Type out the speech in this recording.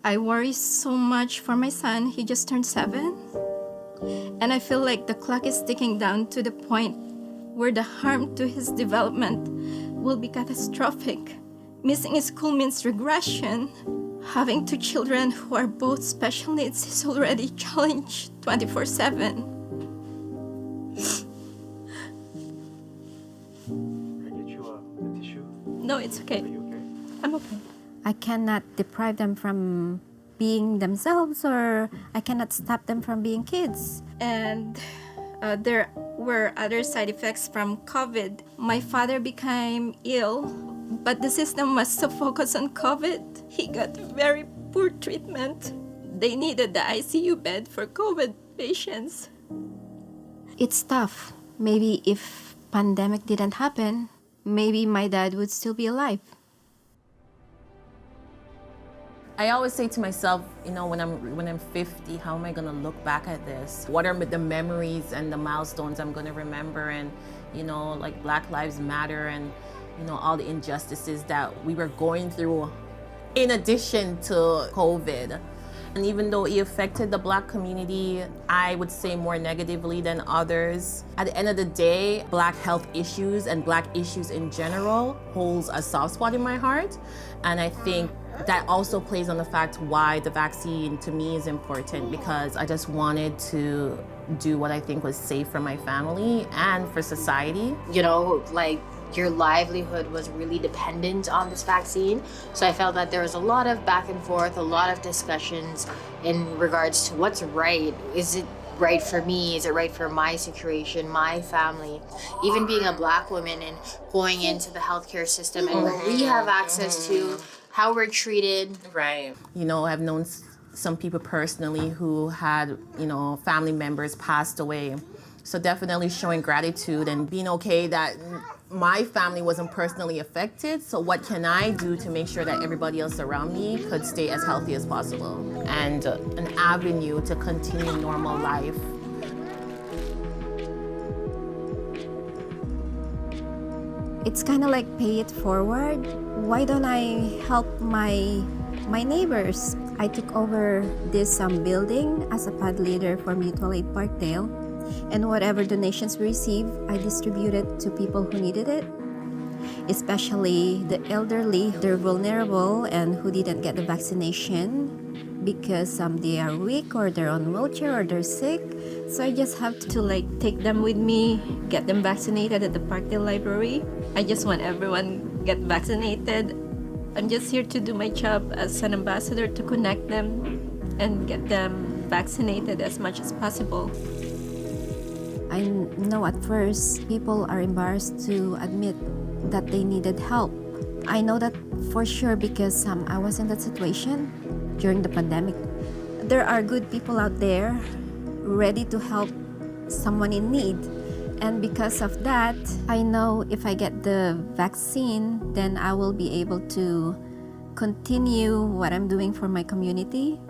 I worry so much for my son. He just turned 7. And I feel like the clock is ticking down to the point where the harm to his development will be catastrophic. Missing school means regression. Having 2 children who are both special needs is already a challenge 24/7. Can I get you a tissue? No, it's okay. Are you okay? I'm okay. I cannot deprive them from being themselves, or I cannot stop them from being kids. And there were other side effects from COVID. My father became ill, but the system was so focused on COVID. He got very poor treatment. They needed the ICU bed for COVID patients. It's tough. Maybe if pandemic didn't happen, maybe my dad would still be alive. I always say to myself, you know, when I'm 50, how am I gonna look back at this? What are the memories and the milestones I'm gonna remember? And, you know, like Black Lives Matter and, you know, all the injustices that we were going through in addition to COVID. And even though it affected the Black community, I would say more negatively than others. At the end of the day, Black health issues and Black issues in general holds a soft spot in my heart. And I think that also plays on the fact why the vaccine to me is important, because I just wanted to do what I think was safe for my family and for society. You know, like your livelihood was really dependent on this vaccine. So I felt that there was a lot of back and forth, a lot of discussions in regards to what's right. Is it right for me? Is it right for my situation, my family? Even being a Black woman and going into the healthcare system and what we have access to, how we're treated. Right. You know, I've known some people personally who had, you know, family members passed away. So definitely showing gratitude and being okay that my family wasn't personally affected. So what can I do to make sure that everybody else around me could stay as healthy as possible? And an avenue to continue normal life. It's kind of like pay it forward. Why don't I help my neighbors? I took over this building as a pod leader for Mutual Aid Parkdale, and whatever donations we received, I distributed to people who needed it, especially the elderly. They're vulnerable and who didn't get the vaccination because they are weak or they're on wheelchair or they're sick. So I just have to take them with me, get them vaccinated at the Parkdale Library. I just want everyone get vaccinated. I'm just here to do my job as an ambassador to connect them and get them vaccinated as much as possible. I know at first people are embarrassed to admit that they needed help. I know that for sure because I was in that situation during the pandemic. There are good people out there ready to help someone in need. And because of that, I know if I get the vaccine, then I will be able to continue what I'm doing for my community